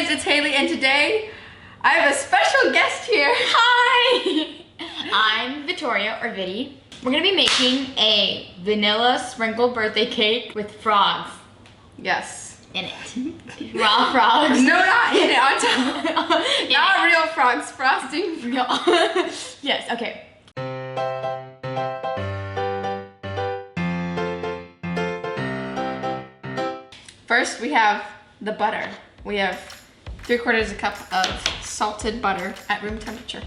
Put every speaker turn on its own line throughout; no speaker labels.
guys, it's Hailey, and today I have a special guest here.
Hi! I'm Vittoria, or Vitty. We're gonna be making a vanilla sprinkle birthday cake with frogs.
Yes.
In it. Raw frogs.
No, not in it, on top. Not real frogs, frosting.
Real. Yes, okay.
First, we have the butter. We have 3/4 cup of salted butter at room temperature.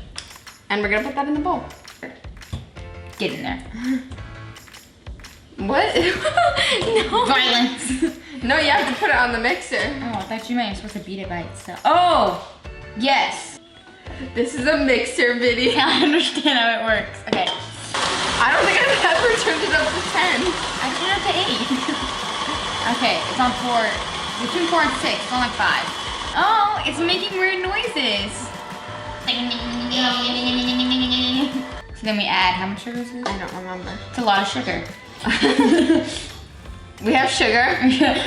And we're gonna put that in the bowl.
Get in there.
What?
No. Violence.
No, you have to put it on the mixer.
Oh, I thought you meant you're supposed to beat it by itself. Oh! Yes.
This is a mixer video.
I understand how it works. Okay.
I don't think I've ever turned it up to 10.
I turned it up to 8. Okay, it's on 4. Between 4 and 6. It's on like 5. Oh, it's making weird noises. So then we add, how much sugar is this?
I don't remember.
It's a lot of sugar.
We have sugar.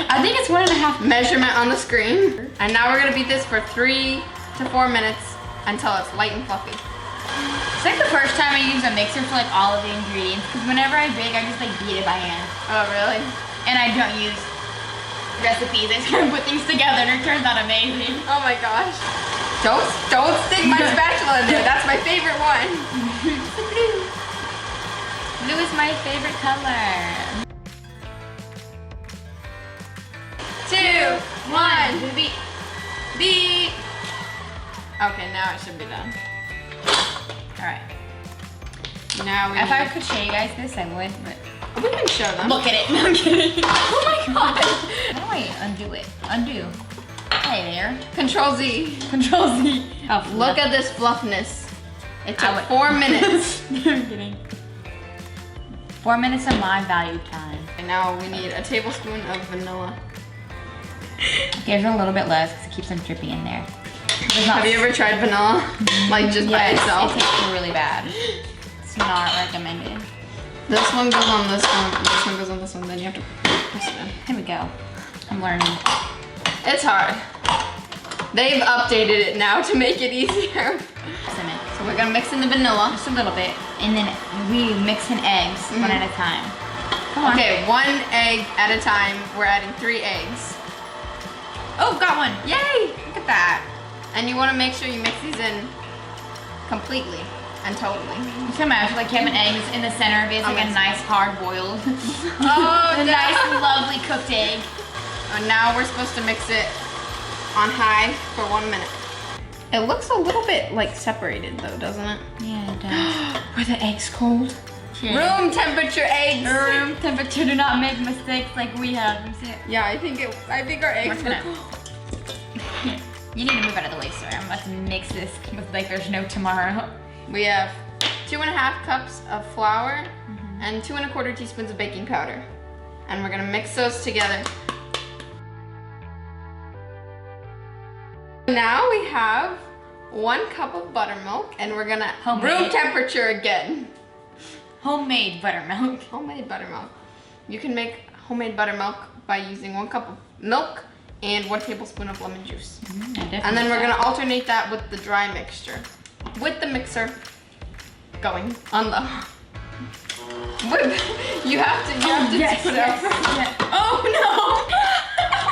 I think it's 1.5.
Measurement on the screen. And now we're gonna beat this for 3 to 4 minutes until it's light and fluffy.
It's like the first time I use a mixer for like all of the ingredients, because whenever I bake, I just like beat it by hand.
Oh, really?
And I don't use recipes. I try to put things together and it turns out amazing.
Oh my gosh. Don't stick my spatula in there. That's my favorite one.
Blue. Blue is my favorite color.
2, 1. Beat. Okay, now it should be done.
All right.
Now we
If I could show you guys this, I would, but.
We can show them.
Look at it. No, I'm kidding. Oh my god. How do I undo it? Undo. Hey there.
Control Z.
Control Z. Oh,
look at this fluffness. It took 4 minutes.
No, I'm kidding. 4 minutes of my value time.
And now we need a tablespoon of vanilla.
There's a little bit less because it keeps them drippy in there.
Have you ever tried vanilla? Like just by itself?
It tastes really bad. It's not recommended.
This one goes on this one, this one goes on this one, then you have to press it in.
Here we go. I'm learning.
It's hard. They've updated it now to make it easier. So we're gonna mix in the vanilla.
Just a little bit. And then we mix in eggs one at a time. Come on.
Okay, 1 egg at a time. We're adding 3 eggs.
Oh, got one.
Yay!
Look at that.
And you wanna make sure you mix these in completely and totally.
You can imagine like you have an egg that's in the center of it. It's like a nice hard boiled.
Oh,
a nice lovely cooked egg.
And now we're supposed to mix it on high for 1 minute. It looks a little bit like separated though, doesn't it?
Yeah, it does.
Were the eggs cold?
Yeah.
Room temperature eggs.
Room temperature. Do not make mistakes like we have.
Yeah, I think our eggs were cold.
You need to move out of the way, sir. I'm about to mix this with like there's no tomorrow.
We have 2.5 cups of flour and 2 1/4 teaspoons of baking powder. And we're gonna mix those together. Now we have 1 cup of buttermilk and we're gonna room temperature again.
Homemade buttermilk.
Homemade buttermilk. You can make homemade buttermilk by using 1 cup of milk and 1 tablespoon of lemon juice. And then we're gonna alternate that with the dry mixture. With the mixer going on low. You have to
yes,
put it out first.
Yes. Oh no!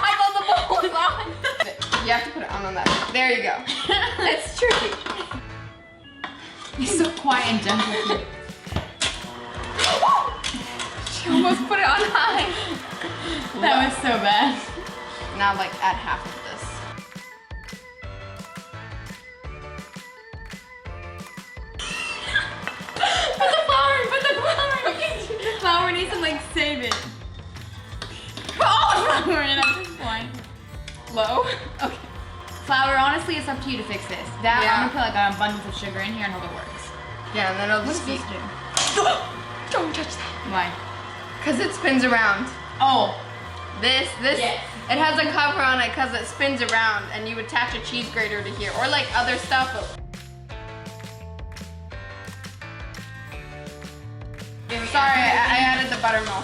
I thought the bowl was on. You have to put it on that. There you go. It's tricky.
You're so quiet and gentle here.
She almost put it on high.
That was so bad.
Now like add half of this.
Put the flour. The flour needs to like save it. Put all the flour in at this point.
Low? Okay.
Flour, honestly, it's up to you to fix this. That,
Yeah.
I'm gonna put like an abundance of sugar in here and hope it works.
Yeah, and then it'll just be... Don't touch that.
Why?
Because it spins around.
Oh.
This,
Yes.
It has a cover on it because it spins around and you attach a cheese grater to here or like other stuff. Sorry, I added the buttermilk.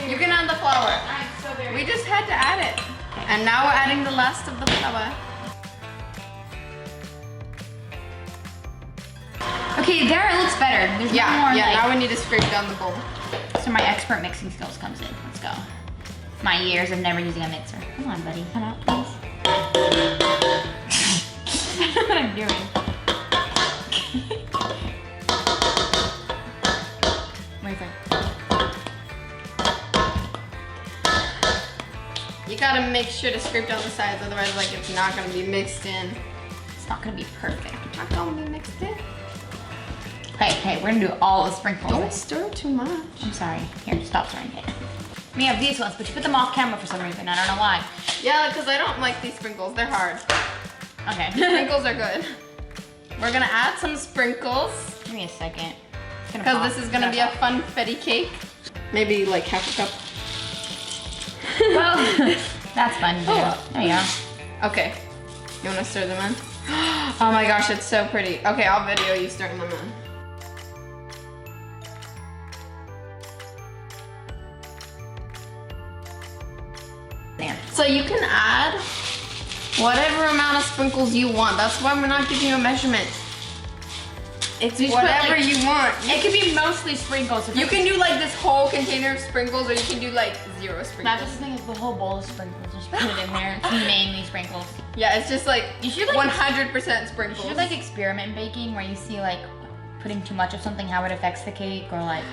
You can add the flour.
I'm so very
We just had to add it.
Okay.
And now we're adding the last of the flour.
Okay, there it looks better. There's no more
now we need to scrape down the bowl.
So my expert mixing skills comes in. Let's go. My years of never using a mixer. Come on, buddy. Come out, please. I don't know what I'm doing.
You gotta make sure to scrape down the sides, otherwise like it's not gonna be mixed in.
It's not gonna be perfect.
It's not gonna be mixed in.
Hey, we're gonna do all the sprinkles.
Don't stir too much.
I'm sorry. Here, stop stirring it. We have these ones, but you put them off camera for some reason. I don't know why.
Yeah, because I don't like these sprinkles. They're hard.
Okay.
Sprinkles are good. We're gonna add some sprinkles.
Give me a second.
Because this is gonna be a funfetti cake. Maybe like half a cup.
Well, that's fun to do.
Oh.
There you go.
Okay. You wanna stir them in? Oh my gosh, it's so pretty. Okay, I'll video you stirring them in. So you can add whatever amount of sprinkles you want. That's why we're not giving you a measurement. It's whatever you want.
It could be mostly sprinkles.
You can do like this whole container of sprinkles, or you can do like 0 sprinkles.
Not just think of the whole bowl of sprinkles. Just put it in there. It's mainly sprinkles.
Yeah, it's just like
you should like
100% sprinkles.
You should like experiment baking where you see like putting too much of something, how it affects the cake, or like.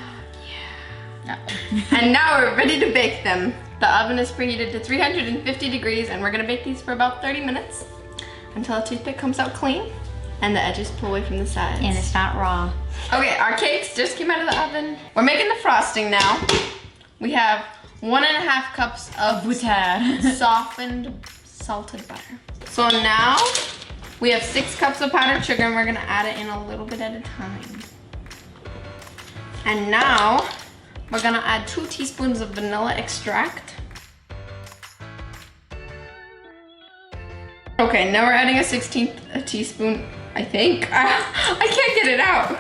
Yeah. No.
And now we're ready to bake them. The oven is preheated to 350 degrees, and we're gonna bake these for about 30 minutes until the toothpick comes out clean and the edges pull away from the sides.
And it's not raw.
Okay, our cakes just came out of the oven. We're making the frosting now. We have 1.5 cups of
butter.
Softened salted butter. So now we have 6 cups of powdered sugar, and we're gonna add it in a little bit at a time. And now we're gonna add 2 teaspoons of vanilla extract. Okay, now we're adding a 1/16 teaspoon, I think. I can't get it out.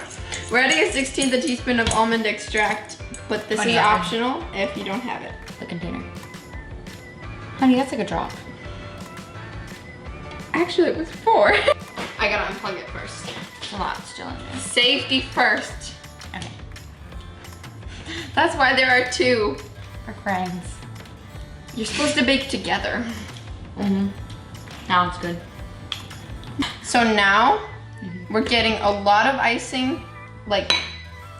We're adding a 1/16 teaspoon of almond extract, but this is optional if you don't have it.
The container. Honey, that's like a drop.
Actually, it was 4. I gotta unplug it first.
It's a lot still in there.
Safety first.
Okay.
That's why there are 2.
For friends.
You're supposed to bake together.
Mm-hmm. Now it's good.
So now we're getting a lot of icing. Like,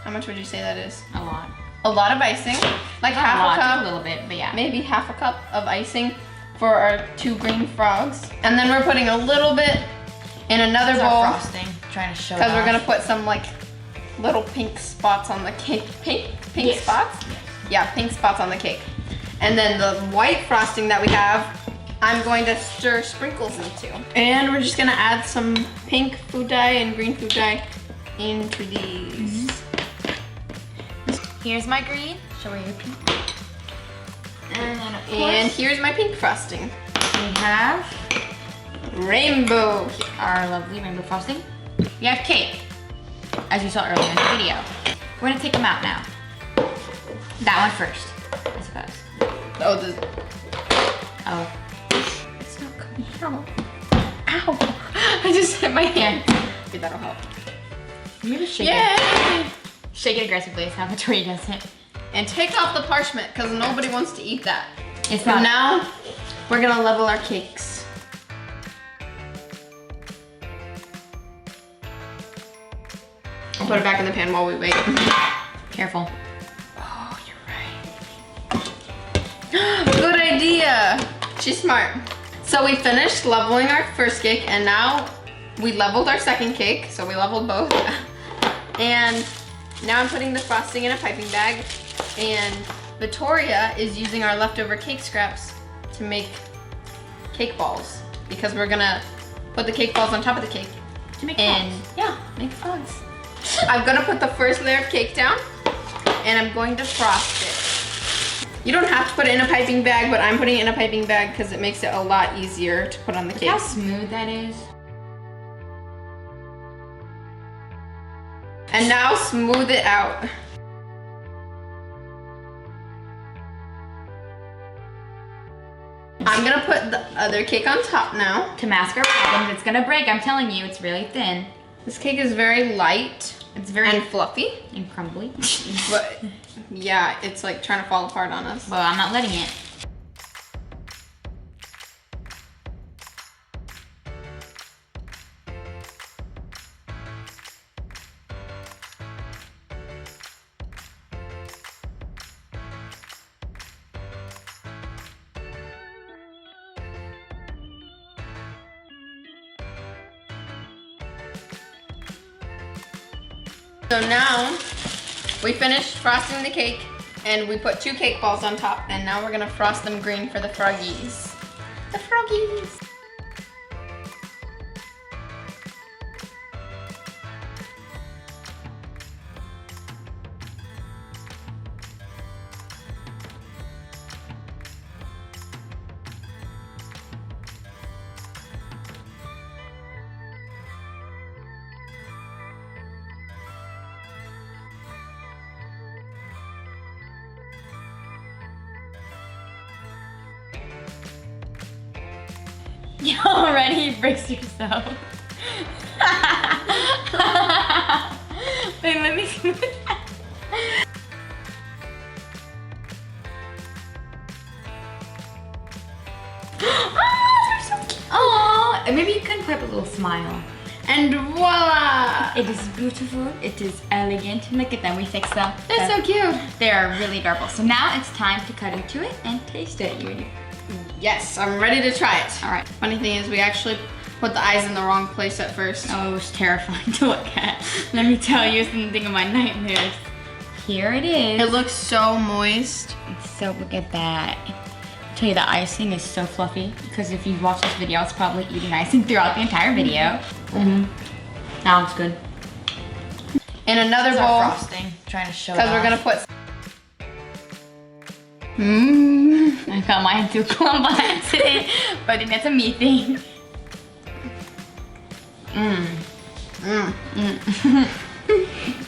how much would you say that is?
A lot.
A lot of icing. Like
Not
half
a lot,
a cup.
just a little bit, but yeah.
Maybe half a cup of icing for our 2 green frogs. And then we're putting a little bit in another bowl.
Frosting. Trying to show it
Because we're
off.
gonna put some like little pink spots on the cake. Pink
Yes.
spots?
Yes.
Yeah, pink spots on the cake. And then the white frosting that we have, I'm going to stir sprinkles into. And we're just gonna add some pink food dye and green food dye into these.
Here's my green. Show her your pink. And then of course,
And here's my pink frosting.
we have
Rainbow.
our lovely rainbow frosting. We have cake, as you saw earlier in the video. We're gonna take them out now. That one first, I suppose.
Oh, this.
Oh.
It's not coming out. Ow! I just hit my hand. Okay, that'll help.
Maybe shake
Yay!
it. Shake it aggressively is how Victoria does it.
And take off the parchment, because nobody wants to eat that.
It's
So
not.
now, we're gonna level our cakes. I'll put it back in the pan while we wait.
Careful.
Oh, you're right. Good idea. She's smart. So we finished leveling our first cake, and now we leveled our second cake. So we leveled both. And now I'm putting the frosting in a piping bag, and Vittoria is using our leftover cake scraps to make cake balls, because we're gonna put the cake balls on top of the cake.
To make
And
frogs.
yeah, make frogs. I'm gonna put the first layer of cake down, and I'm going to frost it. You don't have to put it in a piping bag, but I'm putting it in a piping bag because it makes it a lot easier to put on the
Look
cake.
how smooth that is.
And now smooth it out. I'm gonna put other cake on top now.
To mask our problems, it's gonna break, I'm telling you, it's really thin.
This cake is very light.
It's very
and fluffy.
And crumbly.
But yeah, it's like trying to fall apart on us.
Well, I'm not letting it.
So now we finished frosting the cake and we put 2 cake balls on top, and now we're gonna frost them green for the froggies. The froggies.
You already breaks yourself. Wait, let me see. Oh, and maybe you can put up a little smile.
And voila!
It is beautiful. It is elegant. Look at them. We fixed them.
They're so cute.
They are really adorable. So now it's time to cut into it and taste it. You ready?
Yes, I'm ready to try it.
All right.
Funny thing is, we actually put the eyes in the wrong place at first.
Oh, it was terrifying to look at. Let me tell you something of my nightmares. Here it is.
It looks so moist.
So look at that. I'll tell you the icing is so fluffy because if you watch this video, it's probably eating icing throughout the entire video. That looks good.
In another bowl,
frosting. Trying to show it
because we're
off.
gonna put.
I got mine into a clump by accident, but I think that's a me thing.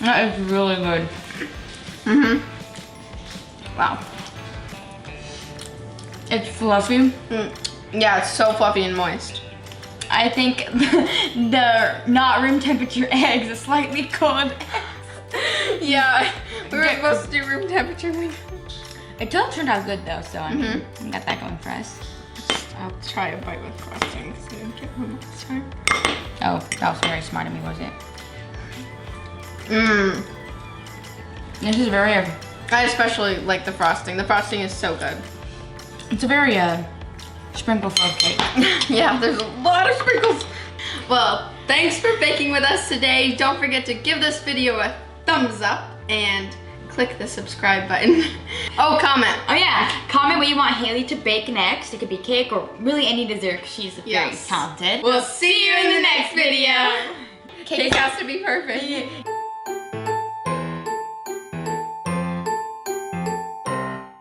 That is really good.
Wow.
It's fluffy.
Yeah, it's so fluffy and moist.
I think the not room temperature eggs are slightly cold.
Yeah, we were supposed to do room temperature.
It still turned out good though, so I mean, we got that going for us.
I'll try a bite with frosting because I didn't get one this time.
Oh, that was very smart of me, was it? This is very,
I especially like the frosting. The frosting is so good.
it's a very sprinkle filled cake.
Yeah, there's a lot of sprinkles. Well, thanks for baking with us today. Don't forget to give this video a thumbs up and click the subscribe button. Oh, comment.
Oh yeah, comment what you want Hailey to bake next. It could be cake or really any dessert. She's very talented.
We'll see you in the next video. Cake has to be perfect.